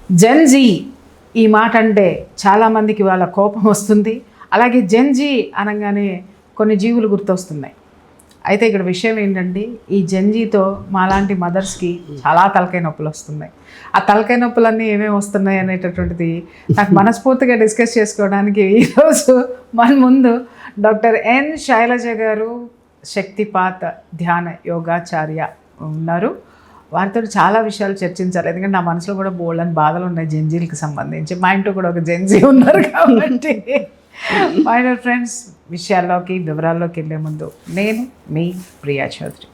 Gen Z ఈ మాట అంటే చాలామందికి వాళ్ళ కోపం వస్తుంది. అలాగే జెన్జీ అనగానే కొన్ని జీవులు గుర్తొస్తున్నాయి. అయితే ఇక్కడ విషయం ఏంటంటే ఈ జెన్జీతో మాలాంటి మదర్స్కి చాలా తలకాయ నొప్పులు వస్తున్నాయి. ఆ తలకాయ నొప్పులన్నీ ఏమేమి వస్తున్నాయి అనేటటువంటిది నాకు మనస్ఫూర్తిగా డిస్కస్ చేసుకోవడానికి ఈరోజు మన ముందు డాక్టర్ ఎన్ శైలజ గారు, శక్తిపాత్ ధ్యాన యోగాచార్య ఉన్నారు. వారితో చాలా విషయాలు చర్చించాలి. ఎందుకంటే నా మనసులో కూడా బోల్డ్ అని బాధలు ఉన్నాయి జెన్జీలకు సంబంధించి. మా ఇంట్లో కూడా ఒక జెన్జీ ఉన్నారు కాబట్టి మై డియర్ ఫ్రెండ్స్, విషయాల్లోకి వివరాల్లోకి వెళ్ళే ముందు నేను మీ ప్రియా చౌదరి.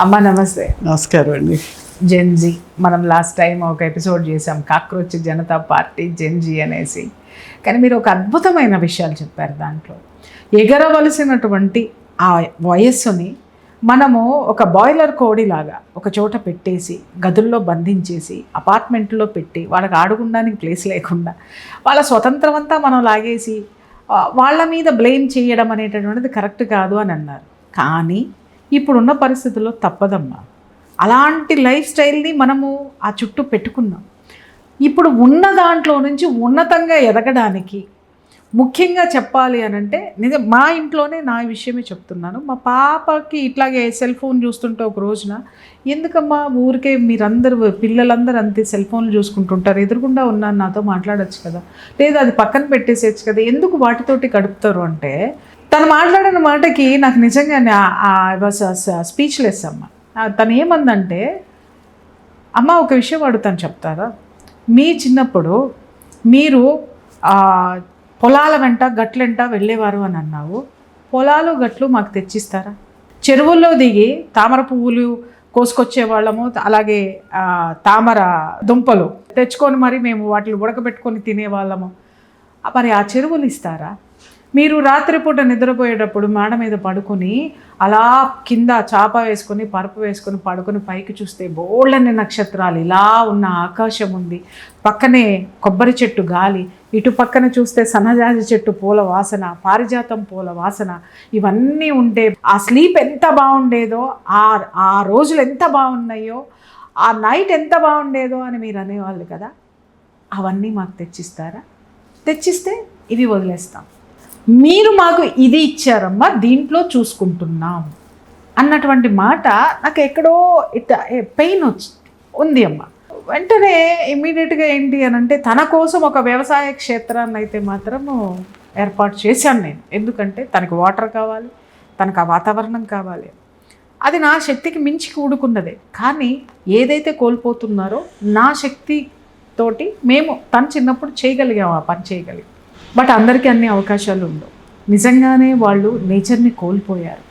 అమ్మ నమస్తే. నమస్కారం అండి. జెన్జీ మనం లాస్ట్ టైం ఒక ఎపిసోడ్ చేసాం, కాక్రోచ్ జనతా పార్టీ జెన్జీ అనేసి. కానీ మీరు ఒక అద్భుతమైన విషయాలు చెప్పారు. దాంట్లో ఎగరవలసినటువంటి ఆ వయస్సుని మనము ఒక బాయిలర్ కోడిలాగా ఒక చోట పెట్టేసి గదుల్లో బంధించేసి అపార్ట్మెంట్లో పెట్టి వాళ్ళకి ఆడుకోవడానికి ప్లేస్ లేకుండా వాళ్ళ స్వతంత్రం అంతా మనం లాగేసి వాళ్ళ మీద బ్లేమ్ చేయడం అనేటటువంటిది కరెక్ట్ కాదు అని అన్నారు. కానీ ఇప్పుడున్న పరిస్థితుల్లో తప్పదమ్మా. అలాంటి లైఫ్ స్టైల్ని మనము ఆ చుట్టూ పెట్టుకున్నాం. ఇప్పుడు ఉన్న దాంట్లో నుంచి ఉన్నతంగా ఎదగడానికి ముఖ్యంగా చెప్పాలి అని అంటే నిజం మా ఇంట్లోనే నా విషయమే చెప్తున్నాను. మా పాపకి ఇట్లాగే సెల్ ఫోన్ చూస్తుంటే ఒక రోజున, ఎందుకమ్మా ఊరికే మీరందరూ పిల్లలందరూ అంతే సెల్ ఫోన్లు చూసుకుంటుంటారు, ఎదురుకుండా ఉన్నాను నాతో మాట్లాడచ్చు కదా, లేదా అది పక్కన పెట్టేసేయచ్చు కదా, ఎందుకు వాటితోటి గడుపుతారు అంటే తను మాట్లాడిన మాటకి నాకు నిజంగా స్పీచ్లెస్ అమ్మ. తను ఏమందంటే, అమ్మ ఒక విషయం అడుగుతాను చెప్తారా, మీ చిన్నప్పుడు మీరు పొలాల వెంట గట్లెంట వెళ్ళేవారు అని అన్నావు. పొలాలు గట్లు మాకు తెచ్చిస్తారా? చెరువుల్లో దిగి తామర పువ్వులు కోసుకొచ్చేవాళ్ళము, అలాగే తామర దుంపలు తెచ్చుకొని మరి మేము వాటిని ఉడకబెట్టుకొని తినేవాళ్ళము. మరి ఆ చెరువులు ఇస్తారా? మీరు రాత్రిపూట నిద్రపోయేటప్పుడు మేడ మీద పడుకొని అలా కింద చాప వేసుకొని పరుపు వేసుకొని పడుకొని పైకి చూస్తే బోళ్ళని నక్షత్రాలు, ఇలా ఉన్న ఆకాశం ఉంది, పక్కనే కొబ్బరి చెట్టు గాలి, ఇటు పక్కన చూస్తే సన్నజాజి చెట్టు పూల వాసన, పారిజాతం పూల వాసన, ఇవన్నీ ఉంటే ఆ స్లీప్ ఎంత బాగుండేదో, ఆ రోజులు ఎంత బాగున్నాయో, ఆ నైట్ ఎంత బాగుండేదో అని మీరు అనేవాళ్ళు కదా. అవన్నీ మాకు తెచ్చిస్తారా? తెచ్చిస్తే ఇవి వదిలేస్తాం. మీరు మాకు ఇది ఇచ్చారమ్మా, దీంట్లో చూసుకుంటున్నాం అన్నటువంటి మాట నాకు ఎక్కడో పెయిన్ ఉంది అమ్మ. వెంటనే ఇమ్మీడియట్గా ఏంటి అని అంటే, తన కోసం ఒక వ్యవసాయ క్షేత్రాన్ని అయితే మాత్రము ఏర్పాటు చేశాను నేను. ఎందుకంటే తనకు వాటర్ కావాలి, తనకు ఆ వాతావరణం కావాలి. అది నా శక్తికి మించి కూడుకున్నదే. కానీ ఏదైతే కోల్పోతున్నారో నా శక్తితోటి మేము తను చిన్నప్పుడు చేయగలిగాము, ఆ పని చేయగలిగాం. బట్ అందరికీ అన్ని అవకాశాలు ఉండవు. నిజంగానే వాళ్ళు నేచర్ని కోల్పోయారు.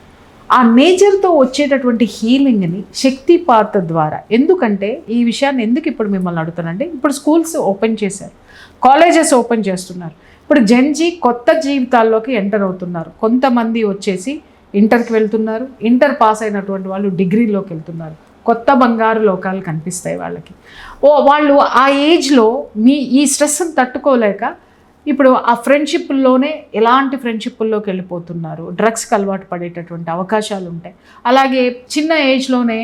ఆ నేచర్తో వచ్చేటటువంటి హీలింగ్ని శక్తిపాత్ ద్వారా, ఎందుకంటే ఈ విషయాన్ని ఎందుకు ఇప్పుడు మిమ్మల్ని అడుగుతానంటే, ఇప్పుడు స్కూల్స్ ఓపెన్ చేశారు, కాలేజెస్ ఓపెన్ చేస్తున్నారు. ఇప్పుడు జెన్జీ కొత్త జీవితాల్లోకి ఎంటర్ అవుతున్నారు. కొంతమంది వచ్చేసి ఇంటర్కి వెళ్తున్నారు, ఇంటర్ పాస్ అయినటువంటి వాళ్ళు డిగ్రీలోకి వెళ్తున్నారు. కొత్త బంగారు లోకాలు కనిపిస్తాయి వాళ్ళకి. వాళ్ళు ఆ ఏజ్లో ఈ స్ట్రెస్ని తట్టుకోలేక ఇప్పుడు ఆ ఫ్రెండ్షిప్లోనే ఎలాంటి ఫ్రెండ్షిప్ల్లోకి వెళ్ళిపోతున్నారు, డ్రగ్స్కి అలవాటు పడేటటువంటి అవకాశాలు ఉంటాయి. అలాగే చిన్న ఏజ్లోనే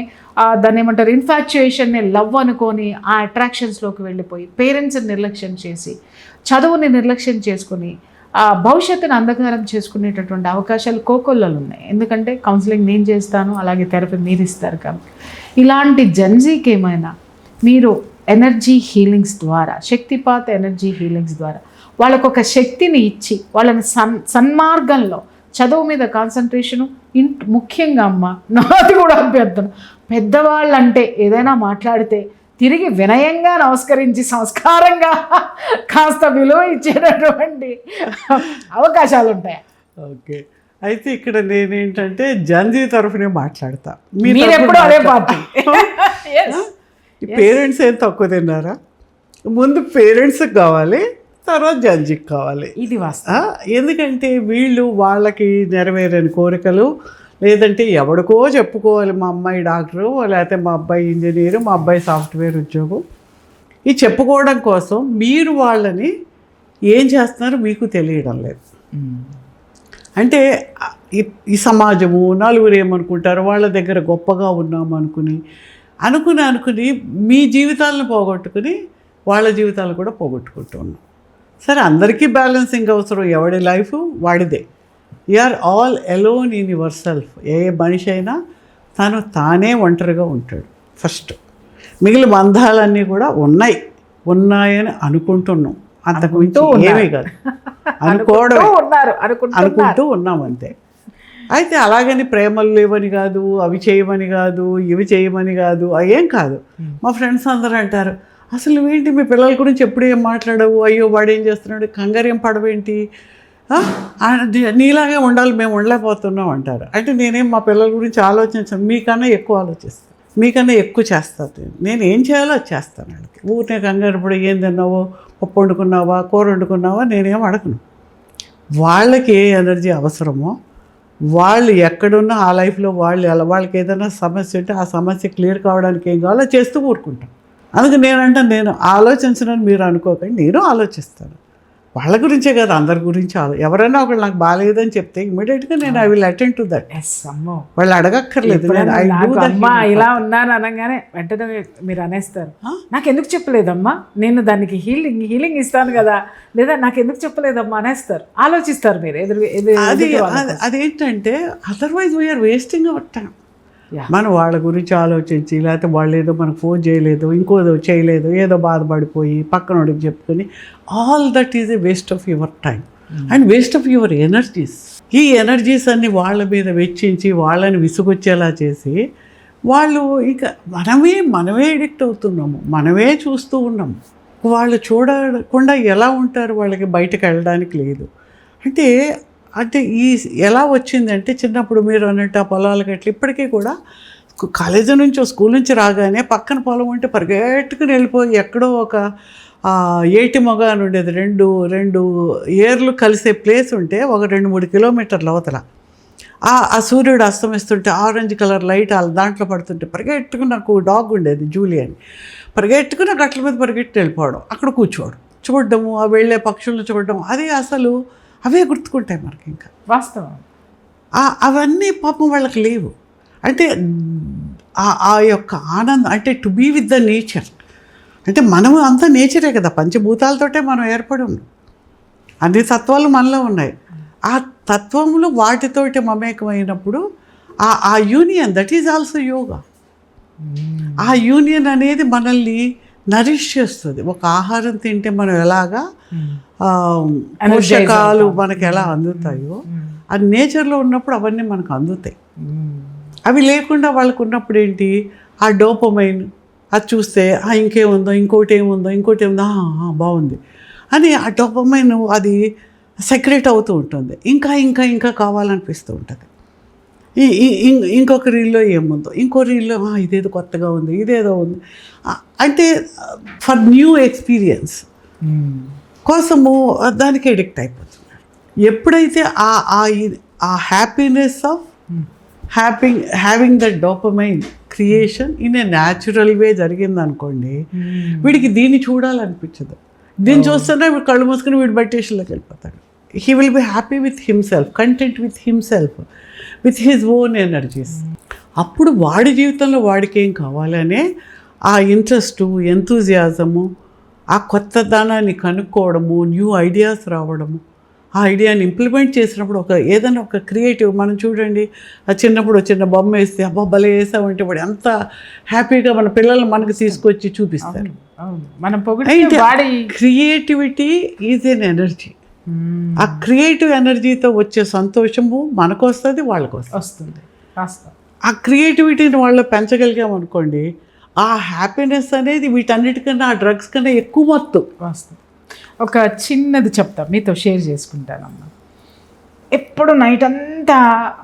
దాన్ని ఏమంటారు, ఇన్ఫాక్చుయేషన్ని లవ్ అనుకొని ఆ అట్రాక్షన్స్లోకి వెళ్ళిపోయి పేరెంట్స్ని నిర్లక్ష్యం చేసి, చదువుని నిర్లక్ష్యం చేసుకుని ఆ భవిష్యత్తుని అంధకారం చేసుకునేటటువంటి అవకాశాలు కోకొల్లలు ఉన్నాయి. ఎందుకంటే కౌన్సిలింగ్ నేను చేస్తాను, అలాగే థెరపీ మీరు ఇస్తారు కాబట్టి. ఇలాంటి జెన్జీకి ఏమైనా మీరు ఎనర్జీ హీలింగ్స్ ద్వారా, శక్తిపాత్ ఎనర్జీ హీలింగ్స్ ద్వారా వాళ్ళకు ఒక శక్తిని ఇచ్చి వాళ్ళని సన్మార్గంలో, చదువు మీద కాన్సన్ట్రేషను, ముఖ్యంగా అమ్మ నాది కూడా అభ్యర్థన, పెద్దవాళ్ళంటే ఏదైనా మాట్లాడితే తిరిగి వినయంగా నమస్కరించి సంస్కారంగా కాస్త విలువ ఇచ్చేటటువంటి అవకాశాలు ఉంటాయి. ఓకే, అయితే ఇక్కడ నేనేంటంటే జెన్జీ తరఫునే మాట్లాడతా. మీరు ఎప్పుడు అదే పార్టీ. పేరెంట్స్ ఏం తక్కువ తిన్నారా? ముందు పేరెంట్స్కి కావాలి, తర్వాత జెన్జీకి కావాలి. ఇది వాస్తవం. ఎందుకంటే వీళ్ళు వాళ్ళకి నెరవేరని కోరికలు, లేదంటే ఎవరికో చెప్పుకోవాలి, మా అమ్మాయి డాక్టరు, లేకపోతే మా అబ్బాయి ఇంజనీరు, మా అబ్బాయి సాఫ్ట్వేర్ ఉద్యోగం, ఇది చెప్పుకోవడం కోసం మీరు వాళ్ళని ఏం చేస్తున్నారో మీకు తెలియడం లేదు. అంటే ఈ సమాజము నలుగురు ఏమనుకుంటారు, వాళ్ళ దగ్గర గొప్పగా ఉన్నాము అనుకుని మీ జీవితాలను పోగొట్టుకుని వాళ్ళ జీవితాలు కూడా పోగొట్టుకుంటూ ఉన్నాం. సరే, అందరికీ బ్యాలెన్సింగ్ అవసరం, ఎవడి లైఫ్ వాడిదే. You are all alone in yourself. ఏ మనిషి అయినా తానే ఒంటరిగా ఉంటాడు ఫస్ట్. మిగిలిన బంధాలన్నీ కూడా ఉన్నాయని అనుకుంటున్నాం, అంతకు మించి ఏమీ కాదు. అనుకుంటూ ఉన్నాం అంతే. అయితే అలాగని ప్రేమలు లేవని కాదు, అవి చేయమని కాదు, ఇవి చేయమని కాదు, అవేం కాదు. మా ఫ్రెండ్స్ అందరూ అంటారు, అసలు ఏంటి మీ పిల్లల గురించి ఎప్పుడు ఏం మాట్లాడవు, అయ్యో వాడు ఏం చేస్తున్నాడు, కంగారు ఏం పడవేంటి, నీలాగే ఉండాలి, మేము ఉండలేకపోతున్నాం అంటారు. అంటే నేనేం మా పిల్లల గురించి ఆలోచించాను, మీకన్నా ఎక్కువ ఆలోచిస్తాను, మీకన్నా ఎక్కువ చేస్తాను. నేను ఏం చేయాలో అది చేస్తాను. వాళ్ళకి ఊరినే కంగారు పడి ఏం తిన్నావో, పప్పు వండుకున్నావా, కూర వండుకున్నావా నేనేం అడగను. వాళ్ళకి ఏ ఎనర్జీ అవసరమో, వాళ్ళు ఎక్కడున్నా ఆ లైఫ్లో వాళ్ళకి ఏదైనా సమస్య ఉంటే ఆ సమస్య క్లియర్ కావడానికి ఏం కావాలో చేస్తూ ఊరుకుంటాను. అందుకే నేను ఆలోచించనని మీరు అనుకోకండి, నేను ఆలోచిస్తాను. వాళ్ళ గురించే కదా, అందరి గురించి ఎవరైనా ఒకళ్ళు నాకు బాగాలేదని చెప్తే ఇమీడియట్గా నేను I will attend to that. వాళ్ళు అడగక్కర్లేదు. అమ్మా ఇలా ఉన్నాను అనగానే వెంటనే మీరు అనేస్తారు, నాకు ఎందుకు చెప్పలేదమ్మా, నేను దానికి హీలింగ్ ఇస్తాను కదా, లేదా నాకు ఎందుకు చెప్పలేదమ్మా అనేస్తారు, ఆలోచిస్తారు మీరు. అదేంటంటే otherwise we're wasting our time. మనం వాళ్ళ గురించి ఆలోచించి, లేకపోతే వాళ్ళు ఏదో మనకు ఫోన్ చేయలేదు, ఇంకోదో చేయలేదు, ఏదో బాధపడిపోయి పక్కనోడికి చెప్పుకొని, all that is a waste of your time and waste of your energies. ఈ ఎనర్జీస్ అన్ని వాళ్ళ మీద వెచ్చించి వాళ్ళని విసుగొచ్చేలా చేసి వాళ్ళు ఇక మనమే ఎడిక్ట్ అవుతున్నాము, మనమే చూస్తూ ఉన్నాము. వాళ్ళు చూడకుండా ఎలా ఉంటారు, వాళ్ళకి బయటకు వెళ్ళడానికి లేదు. అంటే ఎలా వచ్చిందంటే, చిన్నప్పుడు మీరు అన్నట్టు ఆ పొలాలకి అట్లా ఇప్పటికీ కూడా కాలేజీ నుంచి స్కూల్ నుంచి రాగానే పక్కన పొలం ఉంటే పరిగెట్టుకుని వెళ్ళిపోయి ఎక్కడో ఒక ఏటి మొగ అని ఉండేది, రెండు ఏర్లు కలిసే ప్లేస్ ఉంటే ఒక 2-3 కిలోమీటర్ల అవతల ఆ సూర్యుడు అస్తమిస్తుంటే ఆరెంజ్ కలర్ లైట్ దాంట్లో పడుతుంటే పరిగెట్టుకుని, నాకు డాగ్ ఉండేది జూలీ అని, పరిగెట్టుకుని గట్ల మీద పరిగెట్టి వెళ్ళిపోవడం, అక్కడ చూడడము, ఆ వెళ్ళే పక్షులను చూడడం, అది అసలు అవే గుర్తుకుంటాయి మనకి. ఇంకా వాస్తవం అవన్నీ పాపం వాళ్ళకి లేవు. అంటే ఆ యొక్క ఆనందం, అంటే to be with the nature. అంటే మనము అంతా నేచరే కదా, పంచభూతాలతోటే మనం ఏర్పడి ఉన్నాం, అన్ని తత్వాలు మనలో ఉన్నాయి. ఆ తత్వములు వాటితోటి మమేకమైనప్పుడు ఆ union, that is also yoga. ఆ యూనియన్ అనేది మనల్ని నరిష్ చేస్తుంది. ఒక ఆహారం తింటే మనం ఎలాగా పోషకాలు మనకి ఎలా అందుతాయో, అది నేచర్లో ఉన్నప్పుడు అవన్నీ మనకు అందుతాయి. అవి లేకుండా వాళ్ళకు ఉన్నప్పుడు ఏంటి, ఆ డోపమైన్ అది చూస్తే ఇంకేముందో, ఇంకోటి ఏముందో బాగుంది అని ఆ డోపమైన్ అది సెక్రెట్ అవుతూ ఉంటుంది. ఇంకా కావాలనిపిస్తూ ఉంటుంది. ఇంకొక రీల్లో ఏముందో, ఇంకో రీల్లో ఇదేదో కొత్తగా ఉంది, ఇదేదో ఉంది, అంటే ఫర్ న్యూ ఎక్స్పీరియన్స్ కోసము దానికి ఎడిక్ట్ అయిపోతున్నారు. ఎప్పుడైతే ఆ happiness of having that dopamine creation in a natural way జరిగిందనుకోండి, వీడికి దీన్ని చూడాలనిపించదు. దీన్ని చూస్తేనే వీడు కళ్ళు మూసుకుని వీడు మెడిటేషన్లోకి వెళ్ళిపోతాడు. He will be happy with himself, content with himself, with his own energies. అప్పుడు వాడి జీవితంలో వాడికి ఏం కావాలనే ఆ ఇంట్రెస్టు, ఎంతూజియాజము, ఆ కొత్త దానాన్ని కనుక్కోవడము, న్యూ ఐడియాస్ రావడము, ఆ ఐడియాని ఇంప్లిమెంట్ చేసినప్పుడు ఏదైనా ఒక క్రియేటివ్, మనం చూడండి, చిన్నప్పుడు చిన్న బొమ్మ వేస్తే అబ్బా భలే వేసామంటే వాడు ఎంత హ్యాపీగా మన పిల్లలు మనకు తీసుకొచ్చి చూపిస్తారు. మనం క్రియేటివిటీ ఈజ్ ఎన్ ఎనర్జీ. ఆ క్రియేటివ్ ఎనర్జీతో వచ్చే సంతోషము మనకు వస్తుంది, వాళ్ళకు వస్తుంది. ఆ క్రియేటివిటీని వాళ్ళు పెంచగలిగామనుకోండి, ఆ హ్యాపీనెస్ అనేది వీటన్నిటికన్నా, ఆ డ్రగ్స్ కన్నా ఎక్కువ మత్తు వస్తుంది. ఒక చిన్నది చెప్తా, మీతో షేర్ చేసుకుంటానమ్మా. ఎప్పుడు నైట్ అంతా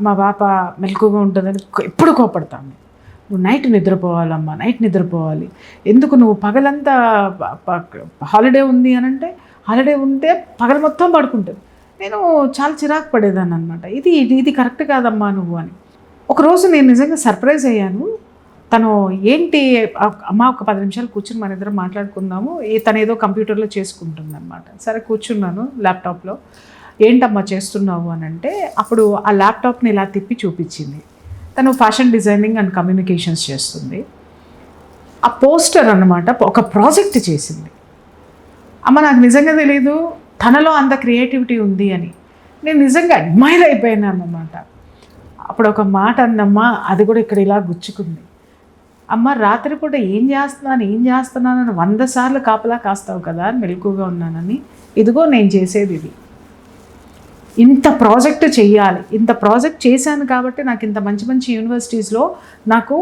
మా పాప మెలకుగా ఉంటుందని ఎప్పుడు కోపడతాను. నువ్వు నైట్ నిద్రపోవాలమ్మా, నైట్ నిద్రపోవాలి, ఎందుకు నువ్వు పగలంతా హాలిడే ఉంది అని అంటే, హాలిడే ఉంటే పగలు మొత్తం పడుకుంటుంది. నేను చాలా చిరాకు పడేదాన్ని అనమాట. ఇది కరెక్ట్ కాదమ్మా నువ్వు అని. ఒకరోజు నేను నిజంగా సర్ప్రైజ్ అయ్యాను. తను ఏంటి అమ్మ ఒక 10 నిమిషాలు కూర్చుని మన ఇద్దరం మాట్లాడుకుందాము, తను ఏదో కంప్యూటర్లో చేసుకుంటుంది అనమాట. సరే కూర్చున్నాను ల్యాప్టాప్లో. ఏంటమ్మా చేస్తున్నావు అని అంటే అప్పుడు ఆ ల్యాప్టాప్ని ఇలా తిప్పి చూపించింది. తను ఫ్యాషన్ డిజైనింగ్ అండ్ కమ్యూనికేషన్స్ చేస్తుంది. ఆ పోస్టర్ అన్నమాట ఒక ప్రాజెక్ట్ చేసింది. అమ్మ నాకు నిజంగా తెలీదు తనలో అంత క్రియేటివిటీ ఉంది అని. నేను నిజంగా అడ్మైర్ అయిపోయాను అన్నమాట. అప్పుడు ఒక మాట అందమ్మా, అది కూడా ఇక్కడ ఇలా గుచ్చుకుంది. అమ్మ రాత్రిపూట ఏం చేస్తున్నానని 100 సార్లు కాపలా కాస్తావు కదా, మెలకుగా ఉన్నానని. ఇదిగో నేను చేసేది ఇది, ఇంత ప్రాజెక్ట్ చేయాలి, ఇంత ప్రాజెక్ట్ చేశాను కాబట్టి నాకు ఇంత మంచి మంచి యూనివర్సిటీస్లో నాకు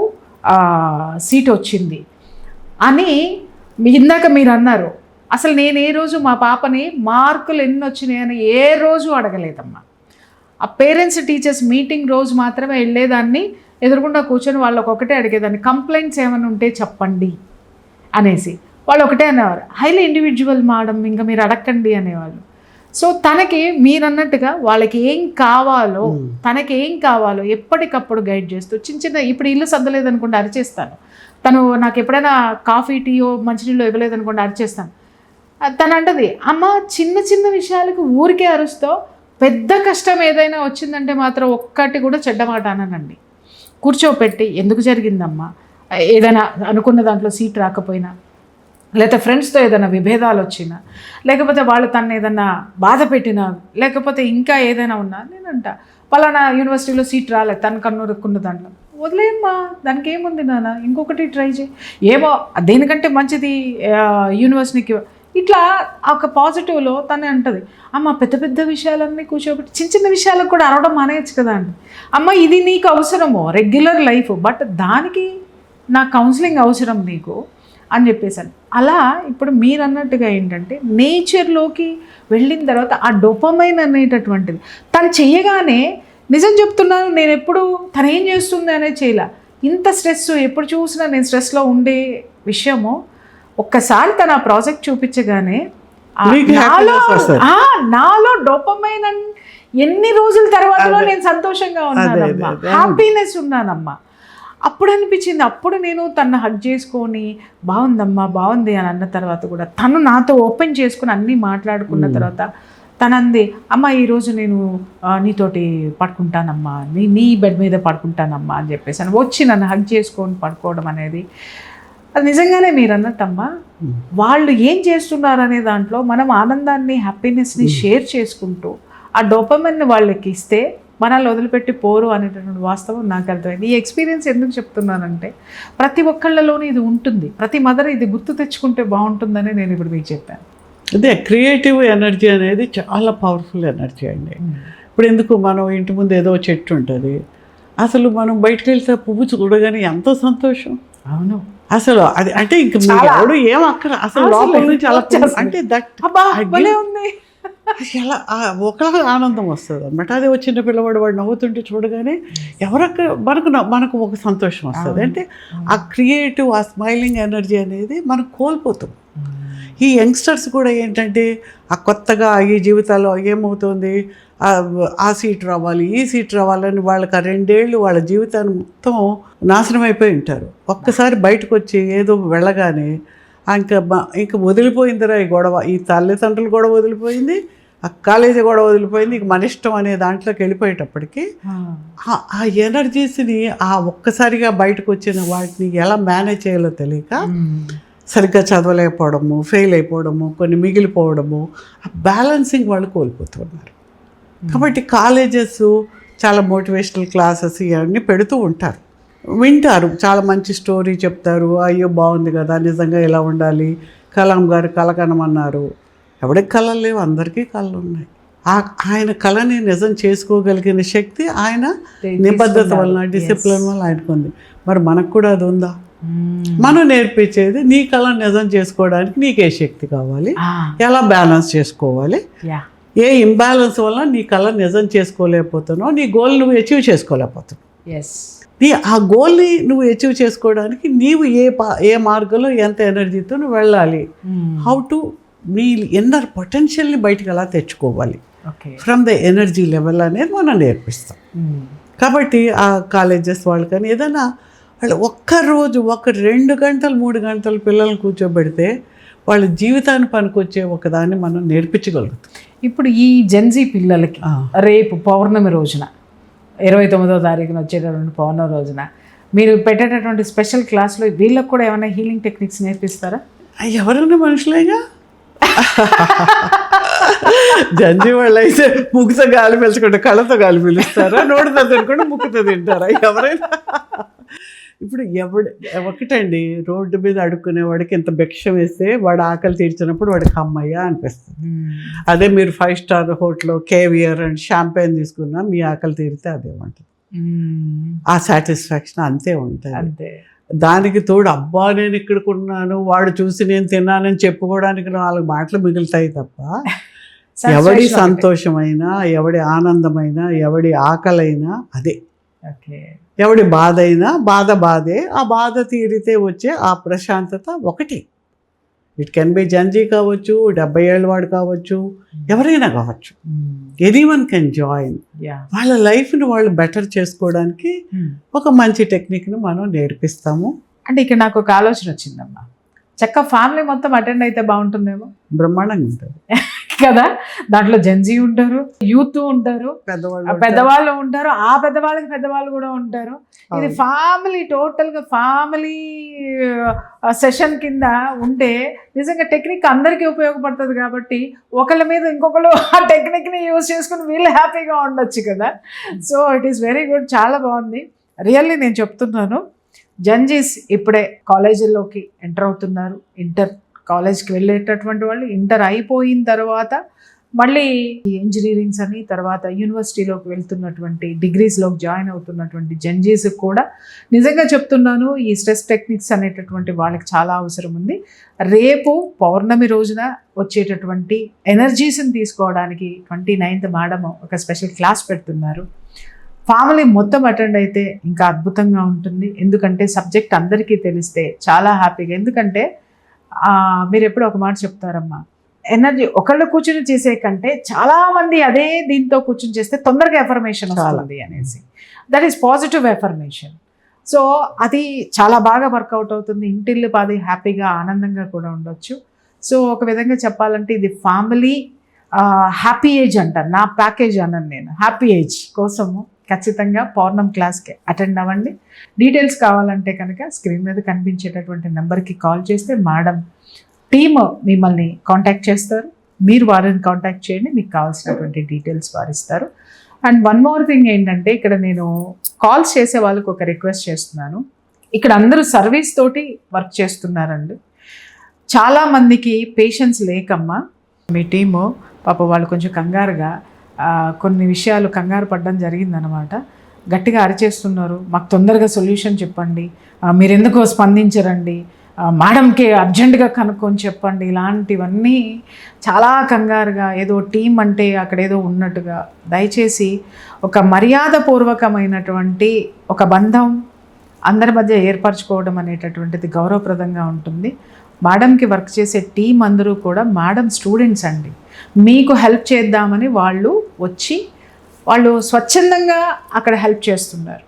సీట్ వచ్చింది అని. ఇందాక మీరు అన్నారు, అసలు నేను ఏ రోజు మా పాపని మార్కులు ఎన్ని వచ్చినాయని ఏ రోజు అడగలేదమ్మా. ఆ పేరెంట్స్ టీచర్స్ మీటింగ్ రోజు మాత్రమే వెళ్ళేదాన్ని, ఎదురుకుండా కూర్చొని వాళ్ళకి ఒకటే అడిగేదాన్ని, కంప్లైంట్స్ ఏమైనా ఉంటే చెప్పండి అనేసి. వాళ్ళు ఒకటే అనేవారు, హైలీ ఇండివిజువల్ మేడం, ఇంకా మీరు అడగండి అనేవాళ్ళు. సో తనకి మీరు అన్నట్టుగా వాళ్ళకి ఏం కావాలో, తనకి ఏం కావాలో ఎప్పటికప్పుడు గైడ్ చేస్తూ చిన్న ఇప్పుడు ఇల్లు సర్దలేదనుకోండి అరిచేస్తాను. తను నాకు ఎప్పుడైనా కాఫీ టీయో మంచినీళ్ళు ఇవ్వలేదనుకోండి అరిచేస్తాను. తను అంటది, అమ్మ చిన్న చిన్న విషయాలకు ఊరికే అరుస్తావు, పెద్ద కష్టం ఏదైనా వచ్చిందంటే మాత్రం ఒక్కటి కూడా చెడ్డ మాట అననండి. కూర్చోపెట్టి ఎందుకు జరిగిందమ్మా, ఏదైనా అనుకున్న దాంట్లో సీట్ రాకపోయినా, లేకపోతే ఫ్రెండ్స్తో ఏదైనా విభేదాలు వచ్చినా, లేకపోతే వాళ్ళు తను ఏదైనా బాధ పెట్టినా, లేకపోతే ఇంకా ఏదైనా ఉన్నా, నేనంట పలానా యూనివర్సిటీలో సీట్ రాలేదు తను కన్నురుక్కున్న దాంట్లో, వదిలేమ్మా దానికి ఏముంది నాన్న, ఇంకొకటి ట్రై చేయి, ఏమో దేనికంటే మంచిది యూనివర్సిటీకి. ఇట్లా ఒక పాజిటివ్లో తనే అంటది, అమ్మ పెద్ద పెద్ద విషయాలన్నీ కూర్చోబెట్టి చిన్న చిన్న విషయాలకు కూడా అరవడం మానేయచ్చు కదా అండి. అమ్మ ఇది నీకు అవసరమో రెగ్యులర్ లైఫ్, బట్ దానికి నా కౌన్సిలింగ్ అవసరం నీకు అని చెప్పేసాను. అలా ఇప్పుడు మీరు అన్నట్టుగా ఏంటంటే నేచర్లోకి వెళ్ళిన తర్వాత ఆ డోపమైన్ అనేటటువంటిది తను చెయ్యగానే, నిజం చెప్తున్నాను, నేను ఎప్పుడు తను ఏం చేస్తుంది అనేది చేయలే. ఇంత స్ట్రెస్ ఎప్పుడు చూసినా నేను స్ట్రెస్లో ఉండే విషయము ఒక్కసారి తను ఆ ప్రాజెక్ట్ చూపించగానే నాలో డోపమైన్ ఎన్ని రోజుల తర్వాతలో నేను సంతోషంగా ఉన్నానమ్మా, హ్యాపీనెస్ ఉన్నానమ్మా. అప్పుడు అనిపించింది, అప్పుడు నేను తను హగ్ చేసుకొని బాగుందమ్మా బాగుంది అని అన్న తర్వాత కూడా తను నాతో ఓపెన్ చేసుకుని అన్నీ మాట్లాడుకున్న తర్వాత తనంది, అమ్మ ఈరోజు నేను నీతోటి పడుకుంటానమ్మా, నీ బెడ్ మీద పడుకుంటానమ్మా అని చెప్పేసి అని వచ్చి నన్ను హగ్ చేసుకొని పడుకోవడం అనేది అది నిజంగానే మీరు అన్నట్టమ్మా. వాళ్ళు ఏం చేస్తున్నారు అనే దాంట్లో మనం ఆనందాన్ని హ్యాపీనెస్ని షేర్ చేసుకుంటూ ఆ డోపమైన్ వాళ్ళకి ఇస్తే మనల్ని వదిలిపెట్టి పోరు అనేటటువంటి వాస్తవం నాకు అర్థమైంది. ఈ ఎక్స్పీరియన్స్ ఎందుకు చెప్తున్నానంటే ప్రతి ఒక్కళ్ళలోనూ ఇది ఉంటుంది, ప్రతి మదర్ ఇది గుర్తు తెచ్చుకుంటే బాగుంటుందని నేను ఇప్పుడు మీకు చెప్పాను. అదే క్రియేటివ్ ఎనర్జీ అనేది చాలా పవర్ఫుల్ ఎనర్జీ అండి. ఇప్పుడు ఎందుకు మనం ఇంటి ముందు ఏదో చెట్టు ఉంటుంది, అసలు మనం బయటకు వెళ్తే పువ్వు చూడగానే ఎంతో సంతోషం. అవును, అసలు అది అంటే ఇంక ఎవడు ఏం అక్కడ అసలు లోపల నుంచి అలా అంటే దట్ ఉంది, ఎలా ఒకలాగా ఆనందం వస్తుంది అనమాట. అదే వచ్చిన పిల్లవాడు వాడు నవ్వుతుంటే చూడగానే మనకు ఒక సంతోషం వస్తుంది. అంటే ఆ క్రియేటివ్ ఆ స్మైలింగ్ ఎనర్జీ అనేది మనం కోల్పోతాం. ఈ యంగ్స్టర్స్ కూడా ఏంటంటే ఆ కొత్తగా ఈ జీవితాల్లో ఏమవుతుంది, ఆ సీట్ రావాలి ఈ సీట్ రావాలని వాళ్ళకి ఆ 2 ఏళ్ళు వాళ్ళ జీవితాన్ని మొత్తం నాశనం అయిపోయి ఉంటారు. ఒక్కసారి బయటకు వచ్చి ఏదో వెళ్ళగానే ఇంకా వదిలిపోయిందిరా ఈ గొడవ, ఈ తల్లిదండ్రులు గొడవ వదిలిపోయింది, ఆ కాలేజీ గొడవ వదిలిపోయింది, ఇంక మన ఇష్టం అనే దాంట్లోకి వెళ్ళిపోయేటప్పటికి ఆ ఎనర్జీస్ని ఆ ఒక్కసారిగా బయటకు వచ్చిన వాటిని ఎలా మేనేజ్ చేయాలో తెలియక సరిగ్గా చదవలేకపోవడము, ఫెయిల్ అయిపోవడము, కొన్ని మిగిలిపోవడము, ఆ బ్యాలెన్సింగ్ వాళ్ళు కోల్పోతున్నారు. కాబట్టి కాలేజెస్ చాలా మోటివేషనల్ క్లాసెస్ ఇవన్నీ పెడుతూ ఉంటారు, వింటారు, చాలా మంచి స్టోరీ చెప్తారు, అయ్యో బాగుంది కదా నిజంగా ఇలా ఉండాలి, కలాం గారు కళ కనమన్నారు. ఎవరికి కళలు లేవు, అందరికీ కళలు ఉన్నాయి. ఆయన కళని నిజం చేసుకోగలిగిన శక్తి ఆయన నిబద్ధత వలన, డిసిప్లిన్ వల్ల ఆయనకు ఉంది. మరి మనకు కూడా అది ఉందా? మనం నేర్పించేది నీ కళను నిజం చేసుకోవడానికి నీకు ఏ శక్తి కావాలి, ఎలా బ్యాలెన్స్ చేసుకోవాలి, ఏ ఇంబ్యాలెన్స్ వల్ల నీ కళ నిజం చేసుకోలేకపోతున్నావు, నీ గోల్ నువ్వు అచీవ్ చేసుకోలేకపోతున్నావు. ఆ గోల్ని నువ్వు అచీవ్ చేసుకోవడానికి నీవు ఏ మార్గంలో ఎంత ఎనర్జీతో నువ్వు వెళ్ళాలి, హౌ టు నీ ఇన్నర్ పొటెన్షియల్ని బయటకు ఎలా తెచ్చుకోవాలి ఫ్రమ్ ద ఎనర్జీ లెవెల్ అనేది మనం నేర్పిస్తాం. కాబట్టి ఆ కాలేజెస్ వాళ్ళు కానీ ఏదైనా వాళ్ళు ఒక్కరోజు 2 గంటలు 3 గంటలు పిల్లల్ని కూర్చోబెడితే వాళ్ళ జీవితాన్ని పనికొచ్చే ఒకదాన్ని మనం నేర్పించగలుగుతాం. ఇప్పుడు ఈ జెన్జీ పిల్లలకి రేపు పౌర్ణమి రోజున 29వ తారీఖున వచ్చేటటువంటి పౌర్ణమి రోజున మీరు పెట్టేటటువంటి స్పెషల్ క్లాస్లో వీళ్ళకి కూడా ఏమైనా హీలింగ్ టెక్నిక్స్ నేర్పిస్తారా? ఎవరైనా మనుషులేగా. జంజి వాళ్ళు అయితే ముక్కుతో గాలి పీల్చుకుంటే కళ్ళతో గాలి పీలుస్తారా, నోటితో తినకుండా ముక్కుతో తింటారా ఎవరైనా? ఇప్పుడు ఒకటండి, రోడ్డు మీద అడుక్కునేవాడికి ఇంత భిక్షం వేస్తే వాడు ఆకలి తీర్చినప్పుడు వాడికి అమ్మయ్య అనిపిస్తుంది. అదే మీరు 5 స్టార్ హోటల్లో కేవియర్ అండ్ షాంపెయిన్ తీసుకున్నా మీ ఆకలి తీరితే అదేమంటుంది, ఆ సాటిస్ఫాక్షన్ అంతే ఉంటుంది. దానికి తోడు అబ్బా నేను ఇక్కడికి ఉన్నాను, వాడు చూసి నేను తిన్నానని చెప్పుకోవడానికి 4 మాటలు మిగులుతాయి తప్ప ఎవడి సంతోషమైనా, ఎవడి ఆనందమైనా, ఎవడి ఆకలైనా అదే. ఎవడి బాధ అయినా బాధే, ఆ బాధ తీరితే వచ్చే ఆ ప్రశాంతత ఒకటి. ఇట్ కెన్ బి జంజీ కావచ్చు, 70 ఏళ్ళ వాడు కావచ్చు, ఎవరైనా కావచ్చు. Anyone can join. వాళ్ళ లైఫ్ని వాళ్ళు బెటర్ చేసుకోవడానికి ఒక మంచి టెక్నిక్ని మనం నేర్పిస్తాము. అంటే ఇక్కడ నాకు ఒక ఆలోచన వచ్చిందమ్మా, చక్క ఫ్యామిలీ మొత్తం అటెండ్ అయితే బాగుంటుందేమో. బ్రహ్మాండంగా ఉంటుంది కదా, దాంట్లో జెన్జీ ఉంటారు, యూత్ ఉంటారు, పెద్దవాళ్ళు ఉంటారు, ఆ పెద్దవాళ్ళకి పెద్దవాళ్ళు కూడా ఉంటారు. ఇది ఫ్యామిలీ, టోటల్గా ఫ్యామిలీ సెషన్ కింద ఉంటే నిజంగా టెక్నిక్ అందరికీ ఉపయోగపడుతుంది. కాబట్టి ఒకళ్ళ మీద ఇంకొకళ్ళు ఆ టెక్నిక్ని యూజ్ చేసుకుని వీళ్ళు హ్యాపీగా ఉండొచ్చు కదా. So it is very good, చాలా బాగుంది. రియల్లీ నేను చెప్తున్నాను, జంజీస్ ఇప్పుడే కాలేజీల్లోకి ఎంటర్ అవుతున్నారు. ఇంటర్ కాలేజ్కి వెళ్ళేటటువంటి వాళ్ళు ఇంటర్ అయిపోయిన తర్వాత మళ్ళీ ఇంజనీరింగ్స్ అని, తర్వాత యూనివర్సిటీలోకి వెళ్తున్నటువంటి డిగ్రీస్లోకి జాయిన్ అవుతున్నటువంటి జంజీస్కి కూడా నిజంగా చెప్తున్నాను, ఈ స్ట్రెస్ టెక్నిక్స్ అనేటటువంటి వాళ్ళకి చాలా అవసరం ఉంది. రేపు పౌర్ణమి రోజున వచ్చేటటువంటి ఎనర్జీస్ని తీసుకోవడానికి 29th మేడం ఒక స్పెషల్ క్లాస్ పెడుతున్నారు. ఫ్యామిలీ మొత్తం అటెండ్ అయితే ఇంకా అద్భుతంగా ఉంటుంది. ఎందుకంటే సబ్జెక్ట్ అందరికీ తెలిస్తే చాలా హ్యాపీగా. ఎందుకంటే మీరు ఎప్పుడు ఒక మాట చెప్తారమ్మా, ఎనర్జీ ఒకళ్ళు కూర్చుని చేసే కంటే చాలామంది అదే దీంతో కూర్చుని చేస్తే తొందరగా ఎఫర్మేషన్ వస్తుంది అనేసి. That is positive affirmation. So అది చాలా బాగా వర్కౌట్ అవుతుంది. ఇంటిల్లు పాది హ్యాపీగా ఆనందంగా కూడా ఉండొచ్చు. సో ఒక విధంగా చెప్పాలంటే ఇది ఫ్యామిలీ హ్యాపీ ఏజ్ అంటారు, నా ప్యాకేజ్ అన్నాను నేను. హ్యాపీ ఏజ్ కోసము ఖచ్చితంగా పౌర్ణం క్లాస్కి అటెండ్ అవ్వండి. డీటెయిల్స్ కావాలంటే కనుక స్క్రీన్ మీద కనిపించేటటువంటి నెంబర్కి కాల్ చేస్తే మేడం టీమ్ మిమ్మల్ని కాంటాక్ట్ చేస్తారు. మీరు వారిని కాంటాక్ట్ చేయండి, మీకు కావాల్సినటువంటి డీటెయిల్స్ వారు ఇస్తారు. అండ్ వన్ మోర్ థింగ్ ఏంటంటే, ఇక్కడ నేను కాల్స్ చేసే వాళ్ళకి ఒక రిక్వెస్ట్ చేస్తున్నాను. ఇక్కడ అందరూ సర్వీస్ తోటి వర్క్ చేస్తున్నారండి. చాలామందికి పేషెన్స్ లేకమ్మా, మీ టీము పాప వాళ్ళు కొంచెం కంగారుగా కొన్ని విషయాలు కంగారు పడడం జరిగిందనమాట. గట్టిగా అరిచేస్తున్నారు, మాకు తొందరగా సొల్యూషన్ చెప్పండి, మీరు ఎందుకో స్పందించరండి, మేడంకి అర్జెంటుగా కనుక్కొని చెప్పండి. ఇలాంటివన్నీ చాలా కంగారుగా, ఏదో టీం అంటే అక్కడ ఏదో ఉన్నట్టుగా. దయచేసి ఒక మర్యాదపూర్వకమైనటువంటి ఒక బంధం అందరి మధ్య ఏర్పరచుకోవడం అనేటటువంటిది గౌరవప్రదంగా ఉంటుంది. మేడంకి వర్క్ చేసే టీం అందరూ కూడా మేడం స్టూడెంట్స్ అండి. మీకు హెల్ప్ చేద్దామని వాళ్ళు వచ్చి వాళ్ళు స్వచ్ఛందంగా అక్కడ హెల్ప్ చేస్తున్నారు.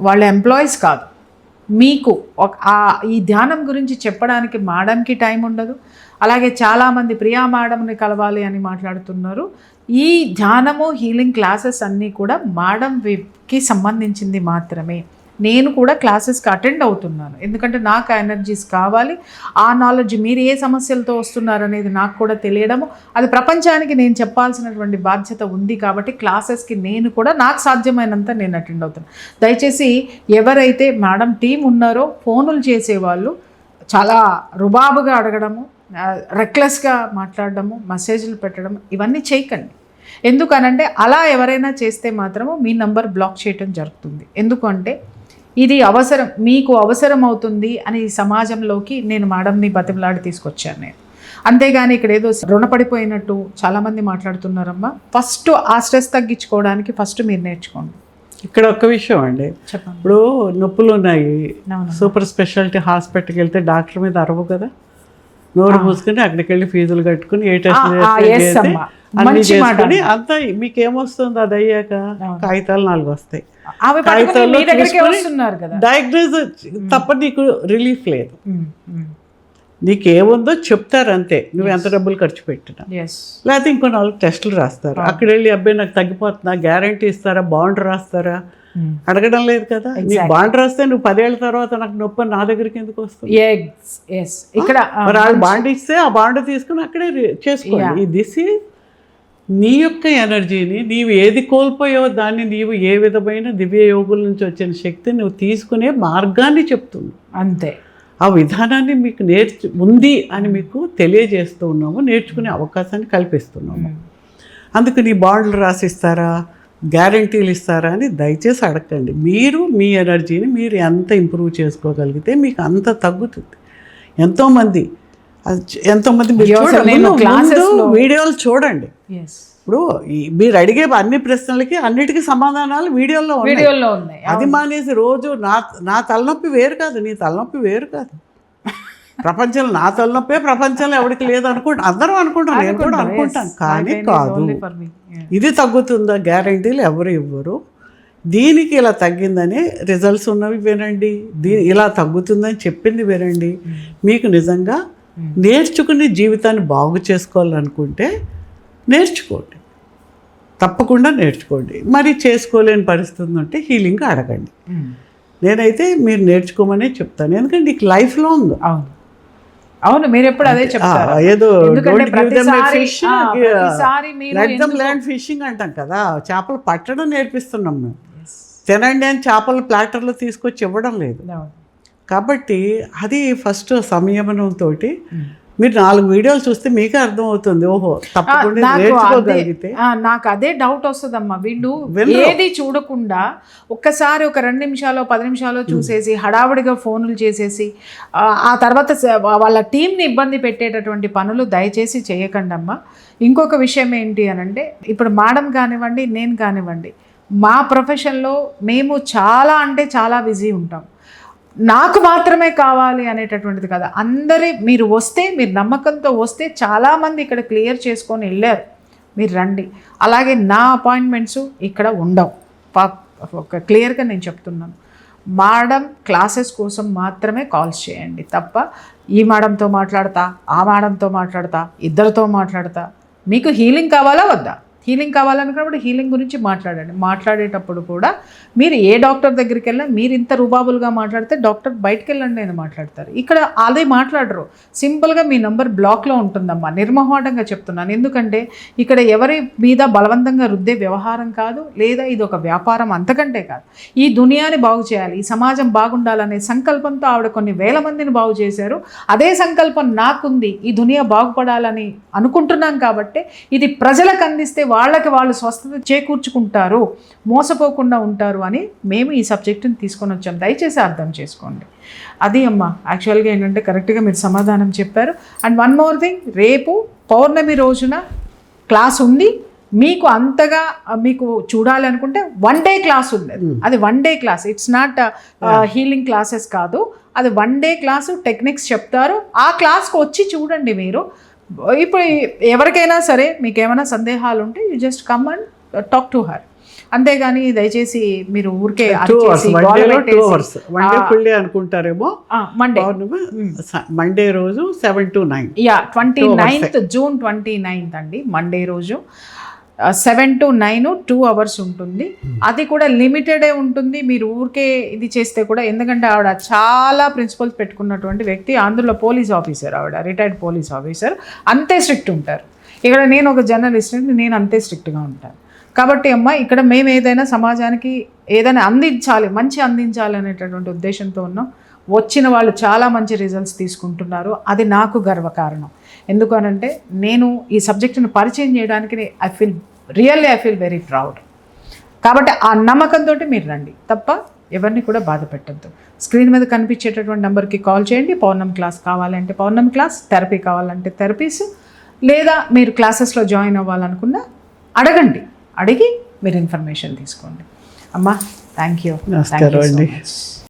వాళ్ళ ఎంప్లాయీస్ కాదు. మీకు ఈ ధ్యానం గురించి చెప్పడానికి మేడంకి టైం ఉండదు. అలాగే చాలామంది ప్రియా మేడంని కలవాలి అని మాట్లాడుతున్నారు. ఈ ధ్యానము హీలింగ్ క్లాసెస్ అన్నీ కూడా మేడంకి సంబంధించింది మాత్రమే. నేను కూడా క్లాసెస్కి అటెండ్ అవుతున్నాను, ఎందుకంటే నాకు ఎనర్జీస్ కావాలి. ఆ నాలెడ్జ్ మీరు ఏ సమస్యలతో వస్తున్నారనేది నాకు కూడా తెలియడము, అది ప్రపంచానికి నేను చెప్పాల్సినటువంటి బాధ్యత ఉంది. కాబట్టి క్లాసెస్కి నేను కూడా నాకు సాధ్యమైనంత నేను అటెండ్ అవుతాను. దయచేసి ఎవరైతే మేడం టీం ఉన్నారో ఫోనులు చేసేవాళ్ళు చాలా రుబాబుగా అడగడము, రెక్లెస్గా మాట్లాడడము, మెసేజ్లు పెట్టడం ఇవన్నీ చేయకండి. ఎందుకనంటే అలా ఎవరైనా చేస్తే మాత్రము మీ నంబర్ బ్లాక్ చేయడం జరుగుతుంది. ఎందుకంటే ఇది అవసరం, మీకు అవసరం అవుతుంది అని సమాజంలోకి నేను మేడంని బతిమలాడి తీసుకొచ్చాను నేను. అంతేగాని ఇక్కడ ఏదో రుణపడిపోయినట్టు చాలామంది మాట్లాడుతున్నారమ్మా. ఫస్ట్ ఆ స్ట్రెస్ తగ్గించుకోవడానికి ఫస్ట్ మీరు నేర్చుకోండి. ఇక్కడ ఒక్క విషయం అండి, చెప్పండి. ఇప్పుడు నొప్పులు ఉన్నాయి, సూపర్ స్పెషాలిటీ హాస్పిటల్కి వెళ్తే డాక్టర్ మీద అరవు కదా, నోరు మూసుకుని అక్కడికి వెళ్ళి ఫీజులు కట్టుకుని ఏ టెస్ట్ అన్ని చేసుకుని అంతా మీకు ఏమొస్తుంది అది అయ్యాక కాగితాలు 4 వస్తాయి. డయాగ్నోజ్ తప్ప నీకు రిలీఫ్ లేదు. నీకేముందో చెప్తారు అంతే, నువ్వు ఎంత డబ్బులు ఖర్చు పెట్టినా. ఎస్ లేకపోతే ఇంకో 4 టెస్టులు రాస్తారు. అక్కడ వెళ్ళి అబ్బాయి నాకు తగ్గిపోతున్నా గ్యారంటీ ఇస్తారా, బాండ్ రాస్తారా, అడగడం లేదు కదా. నీకు బాండ్ రాస్తే నువ్వు 10 ఏళ్ళ తర్వాత నాకు నొప్పి నా దగ్గరికి ఎందుకు వస్తుంది? ఇక్కడ మరి వాళ్ళు బాండ్ ఇస్తే ఆ బాండ్ తీసుకుని అక్కడే చేసుకోండి. దిస్ నీ యొక్క ఎనర్జీని, నీవు ఏది కోల్పోయావో దాన్ని నీవు ఏ విధమైన దివ్య యోగుల నుంచి వచ్చిన శక్తిని నువ్వు తీసుకునే మార్గాన్ని చెప్తుంది. అంతే, ఆ విధానాన్ని మీకు ఉంది అని మీకు తెలియజేస్తూ ఉన్నాము, నేర్చుకునే అవకాశాన్ని కల్పిస్తున్నాము. అందుకు నీ బాండ్లు రాసిస్తారా, గ్యారంటీలు ఇస్తారా అని దయచేసి అడగండి. మీరు మీ ఎనర్జీని మీరు ఎంత ఇంప్రూవ్ చేసుకోగలిగితే మీకు అంత తగ్గుతుంది. ఎంతోమంది వీడియోలు చూడండి. ఇప్పుడు మీరు అడిగే అన్ని ప్రశ్నలకి అన్నిటికీ సమాధానాలు వీడియోలో ఉన్నాయి. అది మానేసి రోజు నా తలనొప్పి వేరు కాదు, నీ తలనొప్పి వేరు కాదు. ప్రపంచంలో నా తలనొప్పే ప్రపంచంలో ఎవరికి లేదు అందరం అనుకుంటాం, నేను కూడా అనుకుంటాను. కానీ కాదు, ఇది తగ్గుతుందా గ్యారంటీలు ఎవరు ఇవ్వరు. దీనికి ఇలా తగ్గిందని రిజల్ట్స్ ఉన్నవి వినండి, ఇలా తగ్గుతుందని చెప్పింది వినండి. మీకు నిజంగా నేర్చుకుని జీవితాన్ని బాగు చేసుకోవాలనుకుంటే నేర్చుకోండి, తప్పకుండా నేర్చుకోండి. మరి చేసుకోలేని పరిస్థితి ఉంటే హీలింగ్ అడగండి. నేనైతే మీరు నేర్చుకోమనే చెప్తాను, ఎందుకంటే నీకు లైఫ్ లాంగ్. అవును, మీరు ఎప్పుడు అదే చెప్తారు. ఏదో ఫిషింగ్ అంటాం కదా, చేపలు పట్టడం నేర్పిస్తున్నాం మేము. తినండి అని చేపలు ప్లాటర్లో తీసుకొచ్చి ఇవ్వడం లేదు. కాబట్టి అది ఫస్ట్ సంయమనంతో మీరు 4 వీడియోలు చూస్తే మీకే అర్థమవుతుంది. ఓహో, తప్పకుండా నేర్చుకోగలిగితే. నాకు అదే డౌట్ వస్తుందమ్మా, వీళ్ళు ఏది చూడకుండా ఒక్కసారి ఒక 2 నిమిషాలు 10 నిమిషాలు చూసేసి హడావుడిగా ఫోన్లు చేసేసి ఆ తర్వాత వాళ్ళ టీంని ఇబ్బంది పెట్టేటటువంటి పనులు దయచేసి చేయకండి అమ్మా. ఇంకొక విషయం ఏంటి అని అంటే, ఇప్పుడు మేడం కానివ్వండి, నేను కానివ్వండి, మా ప్రొఫెషన్లో మేము చాలా అంటే చాలా బిజీ ఉంటాం. నాకు మాత్రమే కావాలి అనేటటువంటిది కదా. మీరు వస్తే, మీరు నమ్మకంతో వస్తే చాలామంది ఇక్కడ క్లియర్ చేసుకొని వెళ్ళారు. మీరు రండి. అలాగే నా అపాయింట్మెంట్స్ ఇక్కడ ఉండవు. ఒక క్లియర్గా నేను చెప్తున్నాను. మేడం క్లాసెస్ కోసం మాత్రమే కాల్స్ చేయండి తప్ప ఈ మేడంతో మాట్లాడతా, ఆ మేడంతో మాట్లాడతా, ఇద్దరితో మాట్లాడతా. మీకు హీలింగ్ కావాలా వద్దా? హీలింగ్ కావాలనుకున్నప్పుడు హీలింగ్ గురించి మాట్లాడండి. మాట్లాడేటప్పుడు కూడా మీరు ఏ డాక్టర్ దగ్గరికి వెళ్ళినా మీరు ఇంత రుబాబులుగా మాట్లాడితే డాక్టర్ బయటకు వెళ్ళండి అని మాట్లాడతారు. ఇక్కడ అదే మాట్లాడరు. సింపుల్గా మీ నంబర్ బ్లాక్లో ఉంటుందమ్మా. నిర్మోహమాటంగా చెప్తున్నాను, ఎందుకంటే ఇక్కడ ఎవరి మీద బలవంతంగా రుద్దే వ్యవహారం కాదు, లేదా ఇది ఒక వ్యాపారం, అంతకంటే కాదు. ఈ దునియాని బాగు చేయాలి, ఈ సమాజం బాగుండాలనే సంకల్పంతో ఆవిడ కొన్ని వేల మందిని బాగు చేశారు. అదే సంకల్పం నాకుంది, ఈ దునియా బాగుపడాలని అనుకుంటున్నాం. కాబట్టి ఇది ప్రజలకు అందిస్తే వాళ్ళకి వాళ్ళు స్వస్థత చేకూర్చుకుంటారు, మోసపోకుండా ఉంటారు అని మేము ఈ సబ్జెక్టుని తీసుకొని వచ్చాం. దయచేసి అర్థం చేసుకోండి. అది అమ్మ యాక్చువల్గా ఏంటంటే కరెక్ట్గా మీరు సమాధానం చెప్పారు. అండ్ వన్ మోర్ థింగ్, రేపు పౌర్ణమి రోజున క్లాస్ ఉంది. మీకు అంతగా మీకు చూడాలి అనుకుంటే 1 డే క్లాస్ ఉంది. అది 1 day class, it's not healing classes కాదు. అది 1 డే క్లాసు, టెక్నిక్స్ చెప్తారు. ఆ క్లాస్కి వచ్చి చూడండి. మీరు ఇప్పుడు ఎవరికైనా సరే మీకు ఏమైనా సందేహాలు ఉంటే you just come and talk to her. అంతేగాని దయచేసి మీరు ఊరికే అనుకుంటారేమో. మండే రోజు 7 to 9, 29th జూన్ 29th అండి, మండే రోజు 7 to 9 2 hours ఉంటుంది. అది కూడా లిమిటెడే ఉంటుంది. మీరు ఊరికే ఇది చేస్తే కూడా, ఎందుకంటే ఆవిడ చాలా ప్రిన్సిపల్స్ పెట్టుకున్నటువంటి వ్యక్తి. అందులో పోలీస్ ఆఫీసర్, ఆవిడ రిటైర్డ్ పోలీస్ ఆఫీసర్. అంతే స్ట్రిక్ట్ ఉంటారు. ఇక్కడ నేను ఒక జర్నలిస్ట్, నేను అంతే స్ట్రిక్ట్గా ఉంటాను. కాబట్టి అమ్మ, ఇక్కడ మేము ఏదైనా సమాజానికి ఏదైనా అందించాలి, మంచి అందించాలి అనేటటువంటి ఉద్దేశంతో ఉన్నాం. వచ్చిన వాళ్ళు చాలా మంచి రిజల్ట్స్ తీసుకుంటున్నారు. అది నాకు గర్వకారణం. ఎందుకనంటే నేను ఈ సబ్జెక్టును పరిచయం చేయడానికి ఐ ఫీల్ వెరీ ప్రౌడ్. కాబట్టి ఆ నమ్మకంతో మీరు రండి తప్ప ఎవరిని కూడా బాధ పెట్టద్దు. స్క్రీన్ మీద కనిపించేటటువంటి నెంబర్కి కాల్ చేయండి. పౌర్ణమి క్లాస్ కావాలంటే పౌర్ణమి క్లాస్, థెరపీ కావాలంటే థెరపీస్, లేదా మీరు క్లాసెస్లో జాయిన్ అవ్వాలనుకున్నా అడగండి. అడిగి మీరు ఇన్ఫర్మేషన్ తీసుకోండి. అమ్మా, థ్యాంక్ యూ. నమస్కారం అండి.